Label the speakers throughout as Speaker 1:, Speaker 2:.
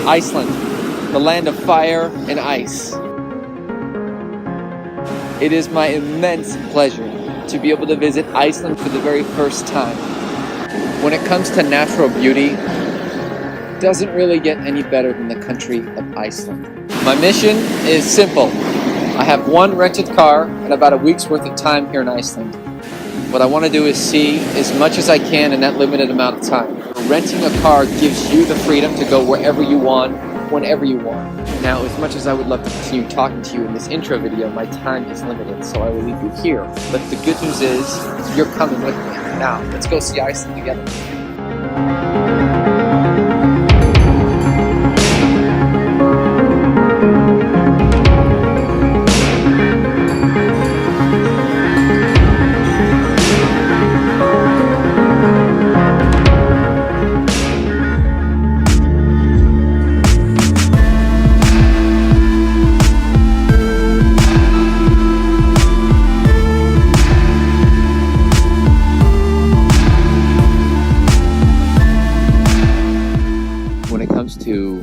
Speaker 1: Iceland, the land of fire and ice. It is my immense pleasure to be able to visit Iceland for the very first time. When it comes to natural beauty, it doesn't really get any better than the country of Iceland. My mission is simple. I have one rented car and about a week's worth of time here in Iceland. What I want to do is see as much as I can in that limited amount of time. Renting a car gives you the freedom to go wherever you want, whenever you want. Now, as much as I would love to continue talking to you in this intro video, my time is limited, so I will leave you here. But the good news is, you're coming with me. Now, let's go see Iceland together. To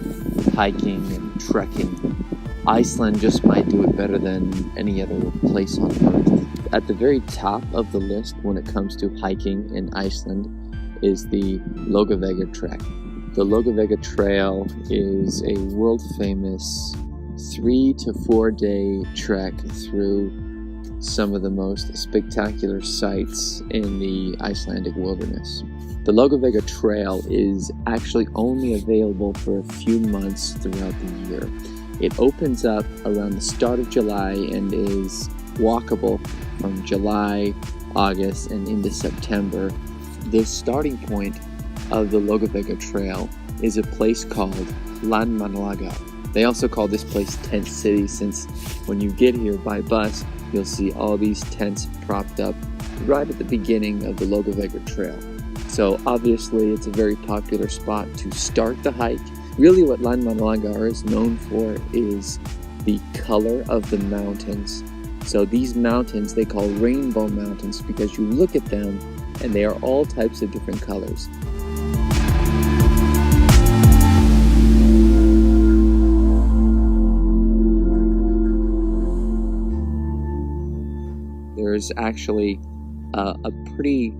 Speaker 1: hiking and trekking, Iceland just might do it better than any other place on earth. At the very top of the list when it comes to hiking in Iceland is the Laugavega Trek. The Laugavega Trail is a world famous 3 to 4 day trek through some of the most spectacular sights in the Icelandic wilderness. The Laugavega Trail is actually only available for a few months throughout the year. It opens up around the start of July and is walkable from July, August, and into September. The starting point of the Laugavega Trail is a place called Landmannalaugar. They also call this place Tent City, since when you get here by bus, you'll see all these tents propped up right at the beginning of the Laugavega Trail. So obviously it's a very popular spot to start the hike. Really what Landmannalaugar is known for is the color of the mountains. So these mountains they call rainbow mountains because you look at them and they are all types of different colors. There's actually a pretty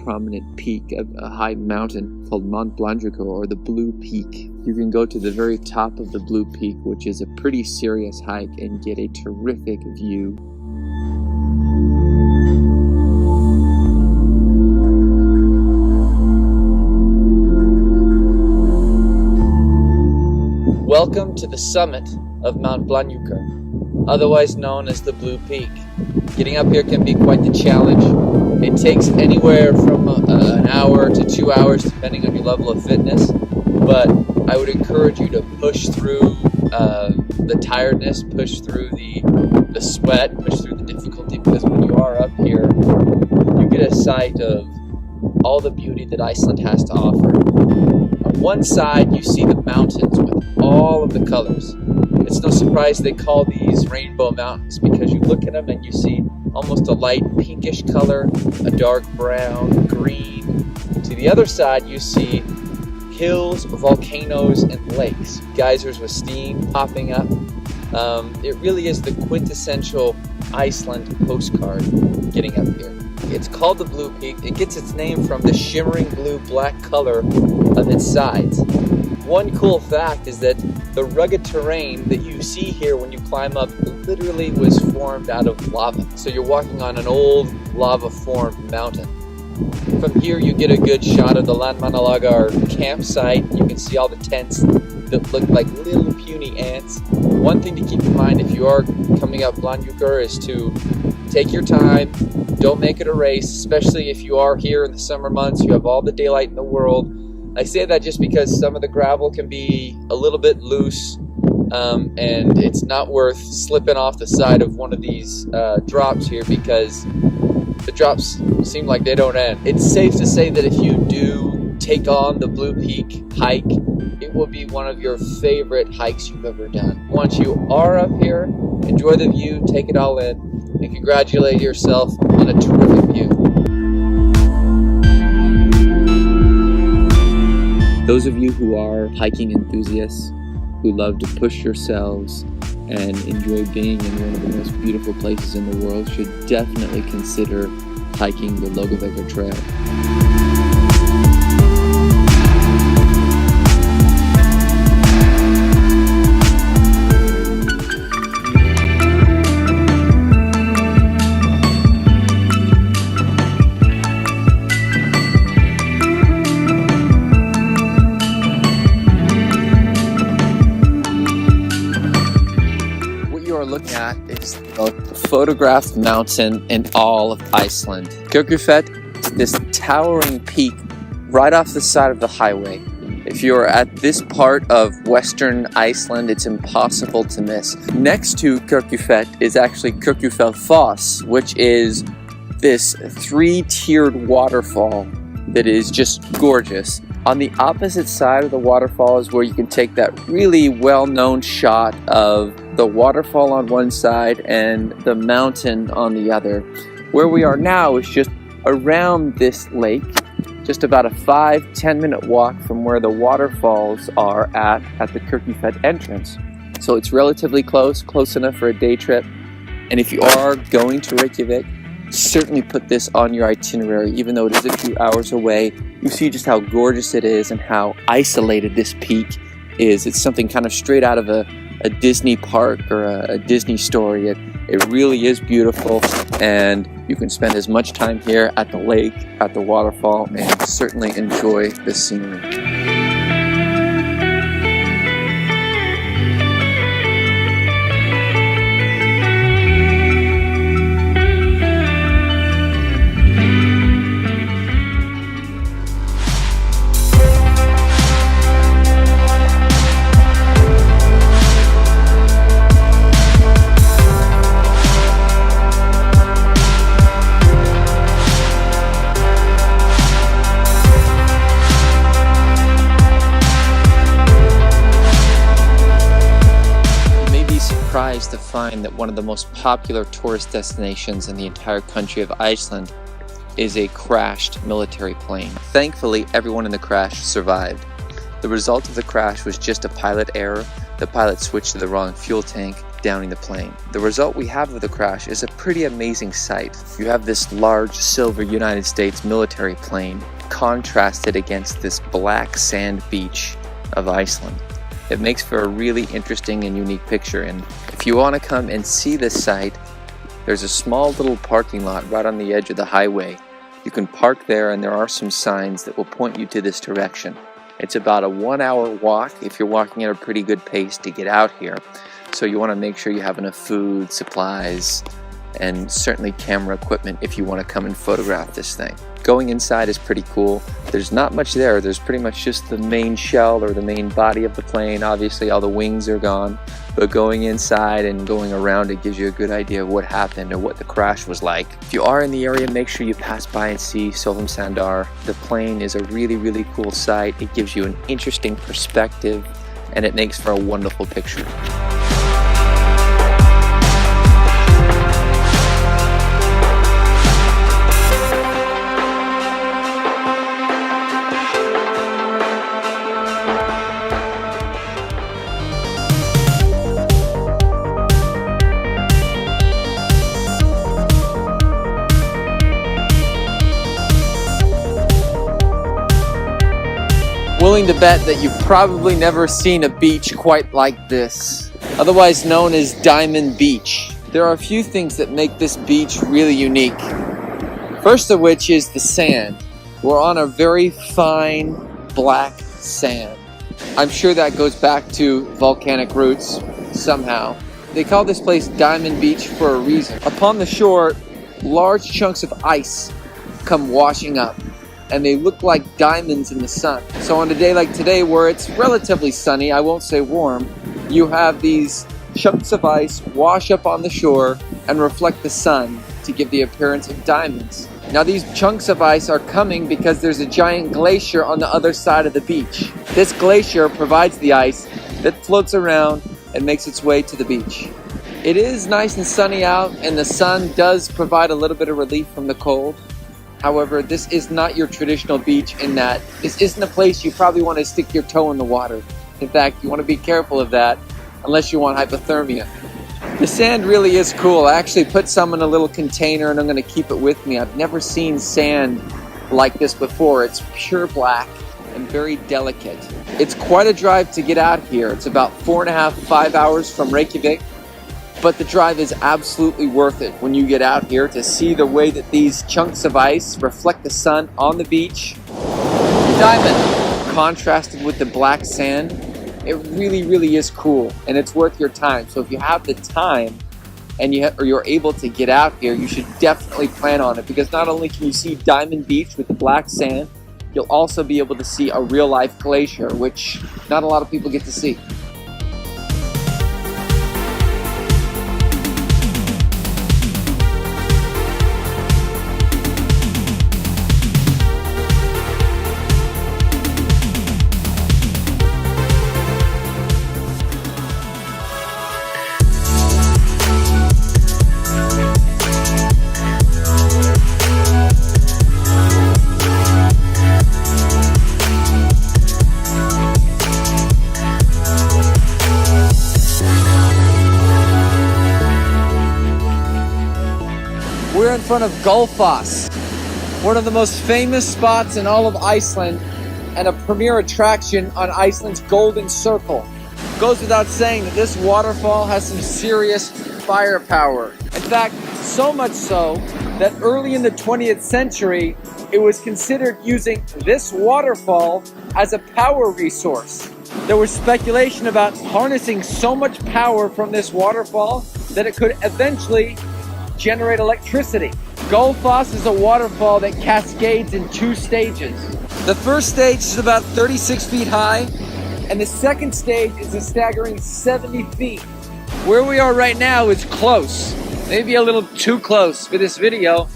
Speaker 1: prominent peak, a high mountain called Mount Blanjuka, or the Blue Peak. You can go to the very top of the Blue Peak, which is a pretty serious hike, and get a terrific view. Welcome to the summit of Mount Blanjuka, otherwise known as the Blue Peak. Getting up here can be quite the challenge. It takes anywhere from an hour to 2 hours depending on your level of fitness, but I would encourage you to push through the tiredness, push through the sweat, push through the difficulty, because when you are up here, you get a sight of all the beauty that Iceland has to offer. On one side, you see the mountains with all of the colors. It's no surprise they call these rainbow mountains because you look at them and you see almost a light pinkish color, a dark brown, green. To the other side, you see hills, volcanoes, and lakes, geysers with steam popping up. It really is the quintessential Iceland postcard getting up here. It's called the Blue Peak. It gets its name from the shimmering blue-black color of its sides. One cool fact is that the rugged terrain that you see here when you climb up literally was formed out of lava. So you're walking on an old lava-formed mountain. From here you get a good shot of the Landmannalaugar campsite. You can see all the tents that look like little puny ants. One thing to keep in mind if you are coming up Blanjuka is to take your time. Don't make it a race, especially if you are here in the summer months. You have all the daylight in the world. I say that just because some of the gravel can be a little bit loose. and it's not worth slipping off the side of one of these drops here, because the drops seem like they don't end. It's safe to say that if you do take on the Blue Peak hike, it will be one of your favorite hikes you've ever done. Once you are up here, enjoy the view, take it all in, and congratulate yourself on a terrific view. Those of you who are hiking enthusiasts, who love to push yourselves and enjoy being in one of the most beautiful places in the world, should definitely consider hiking the Logavega Trail. Looking at is the photographed mountain in all of Iceland. Kirkjufell, this towering peak right off the side of the highway. If you're at this part of western Iceland, it's impossible to miss. Next to Kirkjufell is actually Kirkjufellfoss, which is this three-tiered waterfall that is just gorgeous. On the opposite side of the waterfall is where you can take that really well-known shot of the waterfall on one side and the mountain on the other. Where we are now is just around this lake, just about a 5-10 minute walk from where the waterfalls are at the Kirkjufell entrance. So it's relatively close enough for a day trip. And if you are going to Reykjavik, certainly put this on your itinerary, even though it is a few hours away. You see just how gorgeous it is and how isolated this peak is. It's something kind of straight out of a Disney park or a Disney story. It really is beautiful, and you can spend as much time here at the lake, at the waterfall, and certainly enjoy the scenery. Surprised to find that one of the most popular tourist destinations in the entire country of Iceland is a crashed military plane. Thankfully, everyone in the crash survived. The result of the crash was just a pilot error. The pilot switched to the wrong fuel tank, downing the plane. The result we have of the crash is a pretty amazing sight. You have this large silver United States military plane contrasted against this black sand beach of Iceland. It makes for a really interesting and unique picture, and if you want to come and see this site, there's a small little parking lot right on the edge of the highway. You can park there, and there are some signs that will point you to this direction. It's about a 1-hour walk if you're walking at a pretty good pace to get out here, so you want to make sure you have enough food, supplies, and certainly camera equipment if you want to come and photograph this thing. Going inside is pretty cool. There's not much there. There's pretty much just the main shell or the main body of the plane. Obviously all the wings are gone, but going inside and going around it gives you a good idea of what happened or what the crash was like. If you are in the area, make sure you pass by and see Sandar. The plane is a really cool sight. It gives you an interesting perspective, and it makes for a wonderful picture. Willing to bet that you've probably never seen a beach quite like this, otherwise known as Diamond Beach. There are a few things that make this beach really unique. First of which is the sand. We're on a very fine black sand. I'm sure that goes back to volcanic roots somehow. They call this place Diamond Beach for a reason. Upon the shore, large chunks of ice come washing up, and they look like diamonds in the sun. So on a day like today, where it's relatively sunny, I won't say warm, you have these chunks of ice wash up on the shore and reflect the sun to give the appearance of diamonds. Now these chunks of ice are coming because there's a giant glacier on the other side of the beach. This glacier provides the ice that floats around and makes its way to the beach. It is nice and sunny out, and the sun does provide a little bit of relief from the cold. However, this is not your traditional beach in that this isn't a place you probably want to stick your toe in the water. In fact, you want to be careful of that unless you want hypothermia. The sand really is cool. I actually put some in a little container and I'm going to keep it with me. I've never seen sand like this before. It's pure black and very delicate. It's quite a drive to get out here. It's about 4.5–5 hours from Reykjavik, but the drive is absolutely worth it when you get out here to see the way that these chunks of ice reflect the sun on the beach. Diamond contrasted with the black sand. It really is cool, and it's worth your time. So if you have the time and you're able to get out here, you should definitely plan on it, because not only can you see Diamond Beach with the black sand, you'll also be able to see a real-life glacier, which not a lot of people get to see. We're in front of Gullfoss, one of the most famous spots in all of Iceland and a premier attraction on Iceland's Golden Circle. It goes without saying that this waterfall has some serious firepower. In fact, so much so that early in the 20th century, it was considered using this waterfall as a power resource. There was speculation about harnessing so much power from this waterfall that it could eventually generate electricity. Gullfoss is a waterfall that cascades in 2 stages. The first stage is about 36 feet high, and the second stage is a staggering 70 feet. Where we are right now is close, maybe a little too close for this video,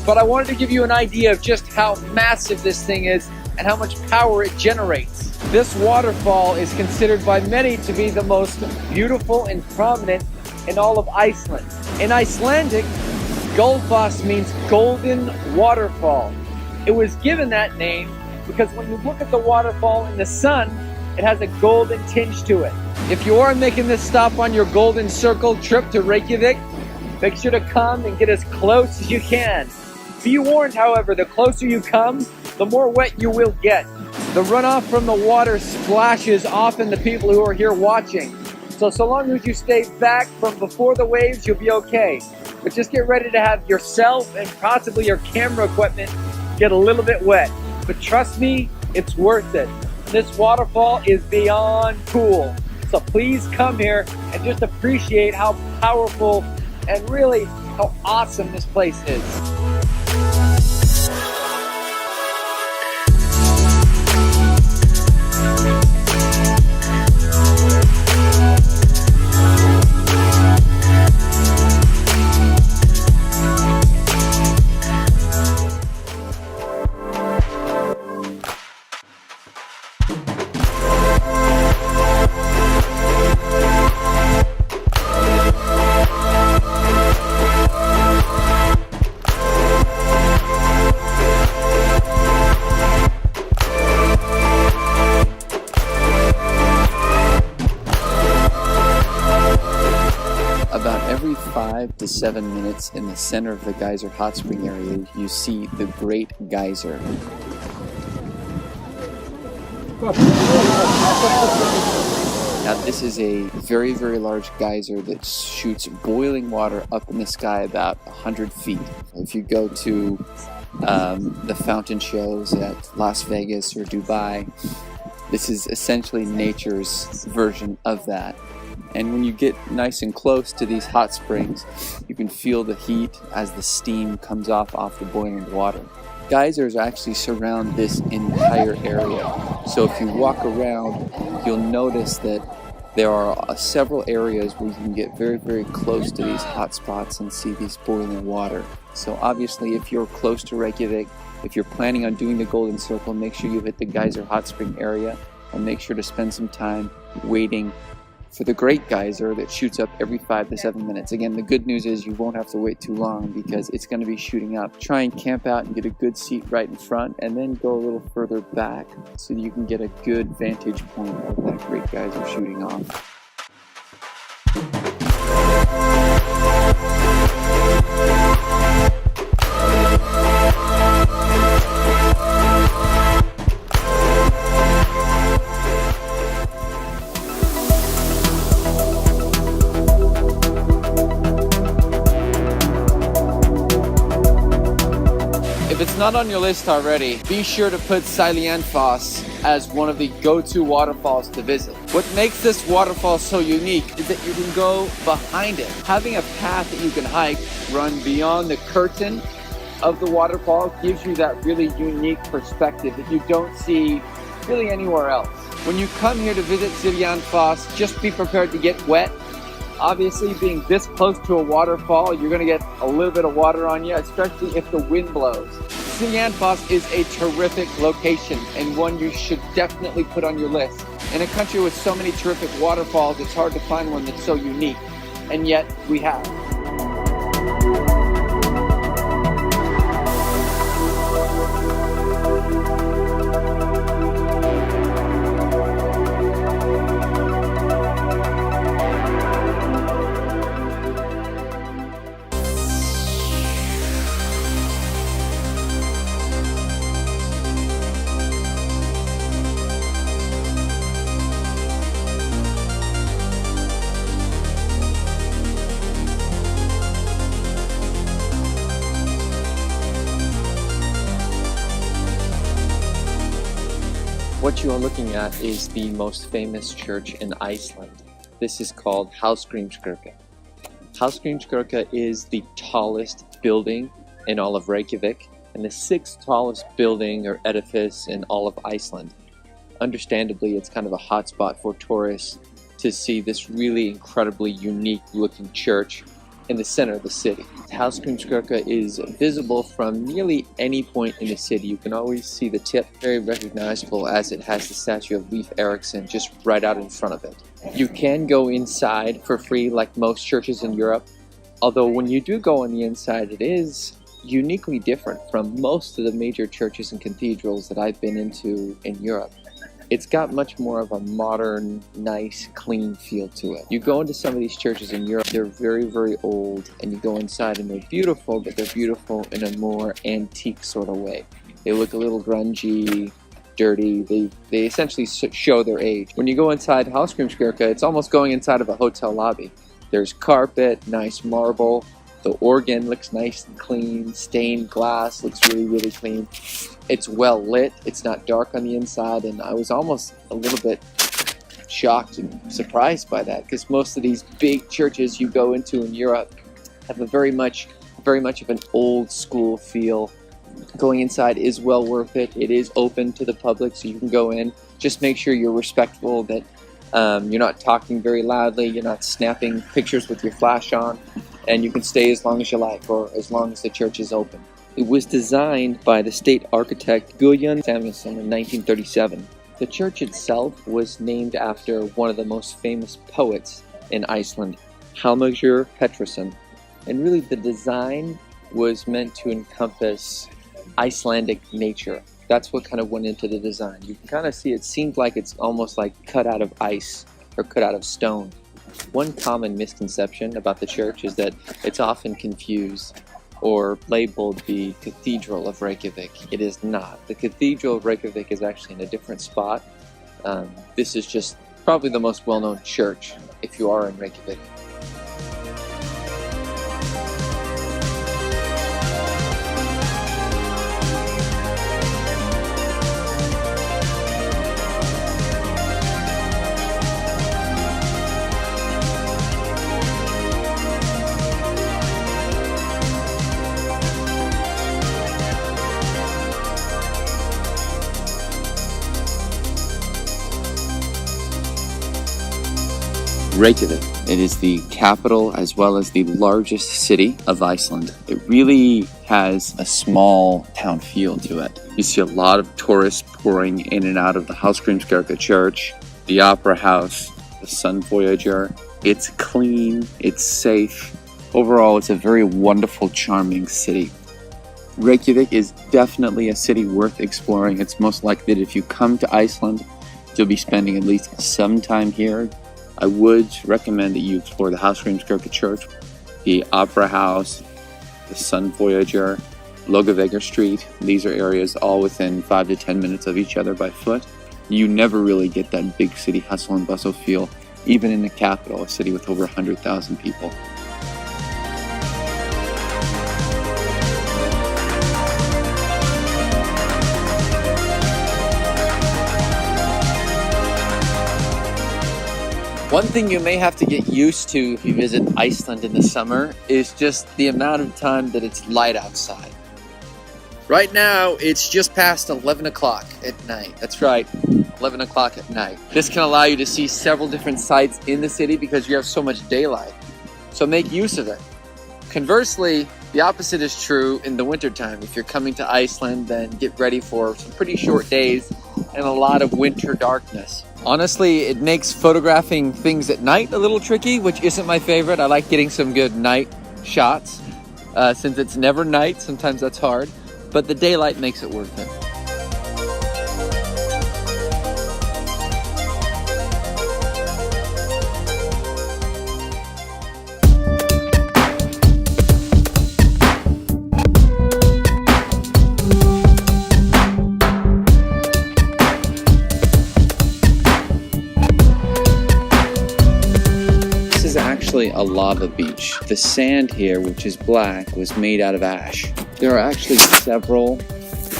Speaker 1: but I wanted to give you an idea of just how massive this thing is and how much power it generates. This waterfall is considered by many to be the most beautiful and prominent in all of Iceland. In Icelandic, Gullfoss means golden waterfall. It was given that name because when you look at the waterfall in the sun, it has a golden tinge to it. If you are making this stop on your Golden Circle trip to Reykjavik, make sure to come and get as close as you can. Be warned, however, the closer you come, the more wet you will get. The runoff from the water splashes often the people who are here watching. So long as you stay back from before the waves, you'll be okay. But just get ready to have yourself and possibly your camera equipment get a little bit wet. But trust me, it's worth it. This waterfall is beyond cool. So please come here and just appreciate how powerful and really how awesome this place is. About every 5 to 7 minutes in the center of the geyser hot spring area, you see the Great Geyser. Now this is a very large geyser that shoots boiling water up in the sky about 100 feet. If you go to the fountain shows at Las Vegas or Dubai, this is essentially nature's version of that. And when you get nice and close to these hot springs, you can feel the heat as the steam comes off the boiling water. Geysers actually surround this entire area. So if you walk around, you'll notice that
Speaker 2: There are several areas where you can get very, very close to these hot spots and see these boiling water. So obviously, if you're close to Reykjavik, if you're planning on doing the Golden Circle, make sure you hit the geyser hot spring area and make sure to spend some time waiting for the great geyser that shoots up every 5 to 7 minutes. Again, the good news is you won't have to wait too long because it's going to be shooting up. Try and camp out and get a good seat right in front, and then go a little further back so you can get a good vantage point of that great geyser shooting off.
Speaker 1: If it's not on your list already, be sure to put Seljalandsfoss as one of the go-to waterfalls to visit. What makes this waterfall so unique is that you can go behind it. Having a path that you can hike, run beyond the curtain of the waterfall, gives you that really unique perspective that you don't see really anywhere else. When you come here to visit Seljalandsfoss, just be prepared to get wet. Obviously, being this close to a waterfall, you're going to get a little bit of water on you, especially if the wind blows. Seljalandsfoss is a terrific location and one you should definitely put on your list. In a country with so many terrific waterfalls, it's hard to find one that's so unique, and yet we have.
Speaker 2: What you are looking at is the most famous church in Iceland. This is called Hallgrímskirkja. Hallgrímskirkja is the tallest building in all of Reykjavik and the 6th tallest building or edifice in all of Iceland. Understandably, it's kind of a hotspot for tourists to see this really incredibly unique looking church in the center of the city. Hallgrímskirkja is visible from nearly any point in the city. You can always see the tip, very recognizable as it has the statue of Leif Erikson just right out in front of it. You can go inside for free like most churches in Europe, although when you do go on the inside, it is uniquely different from most of the major churches and cathedrals that I've been into in Europe. It's got much more of a modern, nice, clean feel to it. You go into some of these churches in Europe, they're very, very old, and you go inside and they're beautiful, but they're beautiful in a more antique sort of way. They look a little grungy, dirty. They essentially show their age. When you go inside Hallgrímskirkja, it's almost going inside of a hotel lobby. There's carpet, nice marble. The organ looks nice and clean. Stained glass looks really, really clean. It's well lit. It's not dark on the inside, and I was almost a little bit shocked and surprised by that, because most of these big churches you go into in Europe have a very much of an old school feel. Going inside is well worth it. It is open to the public, so you can go in. Just make sure you're respectful, that you're not talking very loudly, you're not snapping pictures with your flash on, and you can stay as long as you like, or as long as the church is open. It was designed by the state architect Guðjón Samuelsson in 1937. The church itself was named after one of the most famous poets in Iceland, Hallgrímur Pétursson. And really the design was meant to encompass Icelandic nature. That's what kind of went into the design. You can kind of see it seemed like it's almost like cut out of ice or cut out of stone. One common misconception about the church is that it's often confused or labeled the Cathedral of Reykjavik. It is not. The Cathedral of Reykjavik is actually in a different spot. This is just probably the most well-known church if you are in Reykjavik. Reykjavik. It is the capital as well as the largest city of Iceland. It really has a small town feel to it. You see a lot of tourists pouring in and out of the Hallgrímskirkja church, the opera house, the Sun Voyager. It's clean, it's safe. Overall, it's a very wonderful, charming city. Reykjavik is definitely a city worth exploring. It's most likely that if you come to Iceland, you'll be spending at least some time here. I would recommend that you explore the Hallgrímskirkja church, the opera house, the Sun Voyager, Laugavegur Street. These are areas all within 5 to 10 minutes of each other by foot. You never really get that big city hustle and bustle feel, even in the capital, a city with over 100,000 people.
Speaker 1: One thing you may have to get used to if you visit Iceland in the summer is just the amount of time that it's light outside. Right now, it's just past 11 o'clock at night. That's right, 11 o'clock at night. This can allow you to see several different sites in the city because you have so much daylight. So make use of it. Conversely, the opposite is true in the wintertime. If you're coming to Iceland, then get ready for some pretty short days and a lot of winter darkness. Honestly, it makes photographing things at night a little tricky, which isn't my favorite. I like getting some good night shots. Since it's never night, sometimes that's hard, but the daylight makes it worth it.
Speaker 2: A lava beach. The sand here, which is black, was made out of ash. There are actually several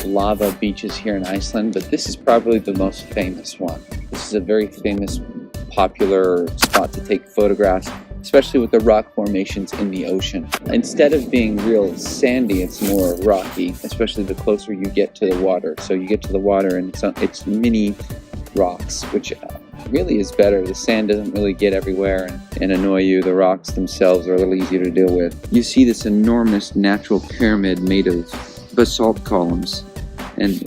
Speaker 2: lava beaches here in Iceland, but this is probably the most famous one. This is a very famous, popular spot to take photographs, especially with the rock formations in the ocean. Instead of being real sandy, it's more rocky, especially the closer you get to the water. So you get to the water and it's mini rocks, which really is better. The sand doesn't really get everywhere and annoy you. The rocks themselves are a little easier to deal with. You see this enormous natural pyramid made of basalt columns, and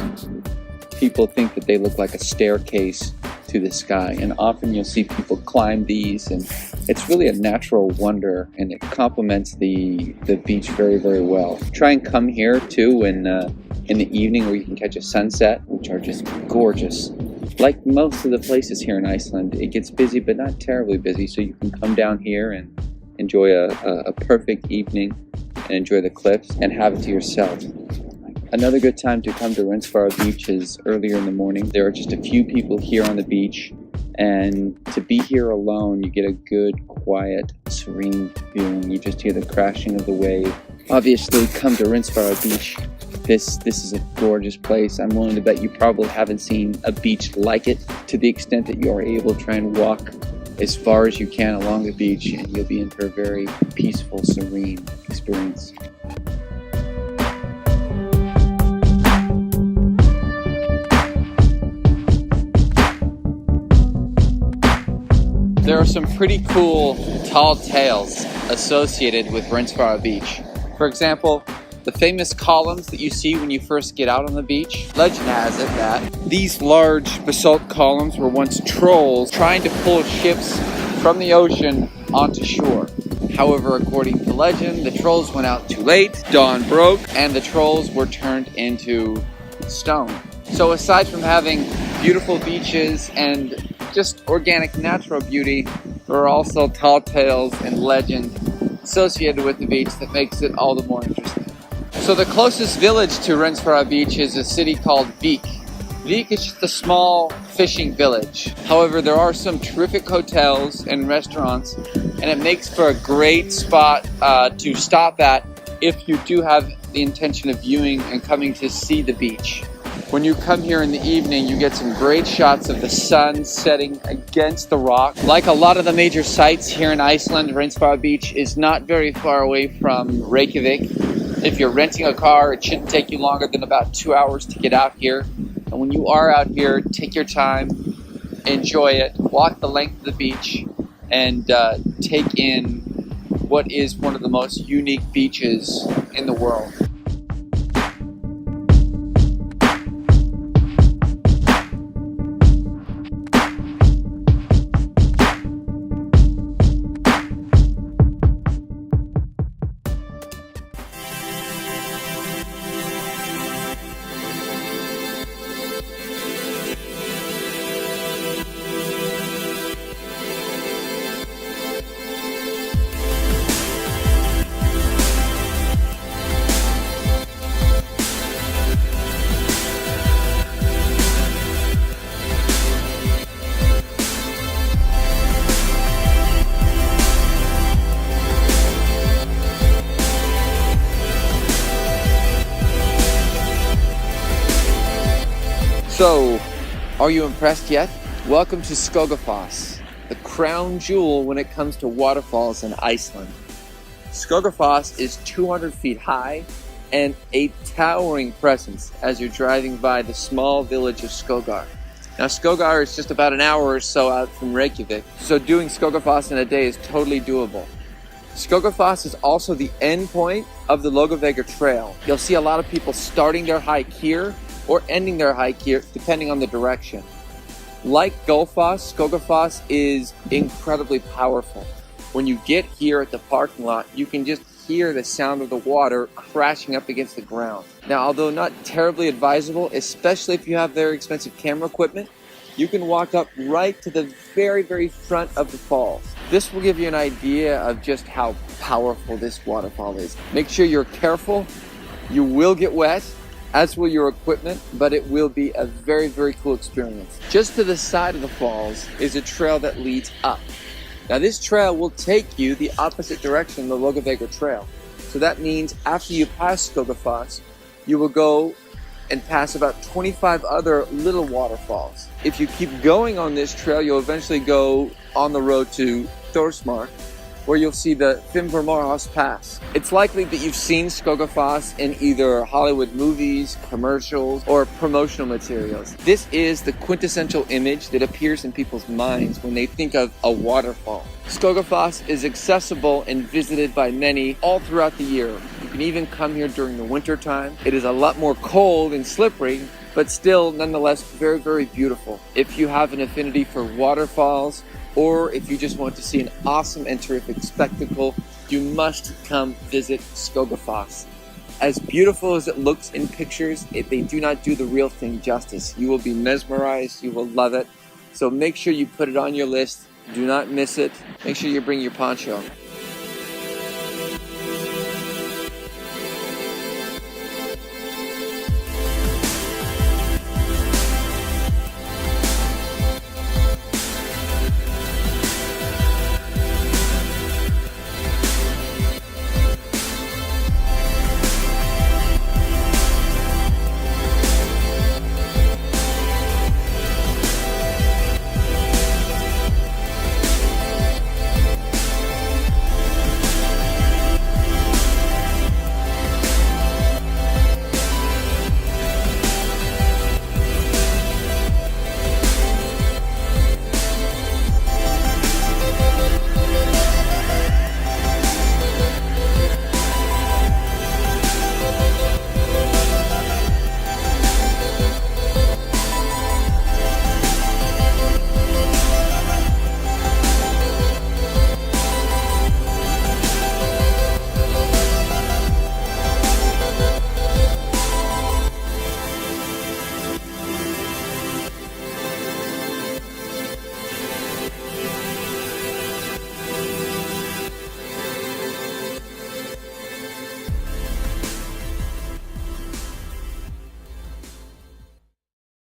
Speaker 2: people think that they look like a staircase to the sky, and often you'll see people climb these, and it's really a natural wonder, and it complements the beach very, very well. Try and come here too in the evening where you can catch a sunset, which are just gorgeous. Like most of the places here in Iceland, it gets busy, but not terribly busy, so you can come down here and enjoy a perfect evening and enjoy the cliffs and have it to yourself. Another good time to come to Rensfara Beach is earlier in the morning. There are just a few people here on the beach, and to be here alone, you get a good, quiet, serene feeling. You just hear the crashing of the wave. Obviously, come to Rensfara Beach. This is a gorgeous place. I'm willing to bet you probably haven't seen a beach like it. To the extent that you are able to try and walk as far as you can along the beach, and you'll be in for a very peaceful, serene experience.
Speaker 1: There are some pretty cool tall tales associated with Rensfara Beach. For example, the famous columns that you see when you first get out on the beach. Legend has it that these large basalt columns were once trolls trying to pull ships from the ocean onto shore. However, according to legend, the trolls went out too late, dawn broke, and the trolls were turned into stone. So aside from having beautiful beaches and just organic natural beauty, there are also tall tales and legend associated with the beach that makes it all the more interesting. So the closest village to Rensfara Beach is a city called Vik. Vik is just a small fishing village. However, there are some terrific hotels and restaurants, and it makes for a great spot to stop at if you do have the intention of viewing and coming to see the beach. When you come here in the evening, you get some great shots of the sun setting against the rock. Like a lot of the major sites here in Iceland, Rensfara Beach is not very far away from Reykjavik. If you're renting a car, it shouldn't take you longer than about 2 hours to get out here. And when you are out here, take your time, enjoy it, walk the length of the beach,
Speaker 2: and take in what is one of the most unique beaches in the world. So, are you impressed yet? Welcome to Skogafoss, the crown jewel when it comes to waterfalls in Iceland. Skogafoss is 200 feet high and a towering presence as you're driving by the small village of Skogar. Now, Skogar is just about an hour or so out from Reykjavik, so doing Skogafoss in a day is totally doable. Skogafoss is also the end point of the Laugavegur Trail. You'll see a lot of people starting their hike here or ending their hike here, depending on the direction. Like Gullfoss, Skogafoss is incredibly powerful. When you get here at the parking lot, you can just hear the sound of the water crashing up against the ground. Now, although not terribly advisable, especially if you have very expensive camera equipment, you can walk up right to the very, very front of the falls. This will give you an idea of just how powerful this waterfall is. Make sure you're careful. You will get wet, as will your equipment, but it will be a very, very cool experience. Just to the side of the falls is a trail that leads up. Now, this trail will take you the opposite direction, the Laugavegur Trail. So that means after you pass Skogafoss, you will go and pass about 25 other little waterfalls. If you keep going on this trail, you'll eventually go on the road to Thorsmark, where you'll see the Fimmvörðuháls Pass. It's likely that you've seen Skogafoss in either Hollywood movies, commercials, or promotional materials. This is the quintessential image that appears in people's minds when they think of a waterfall. Skogafoss is accessible and visited by many all throughout the year. You can even come here during the winter time. It is a lot more cold and slippery, but still nonetheless very, very beautiful. If you have an affinity for waterfalls, or if you just want to see an awesome and terrific spectacle, you must come visit Skogafoss. As beautiful as it looks in pictures, they do not do the real thing justice. You will be mesmerized, you will love it. So make sure you put it on your list. Do not miss it. Make sure you bring your poncho.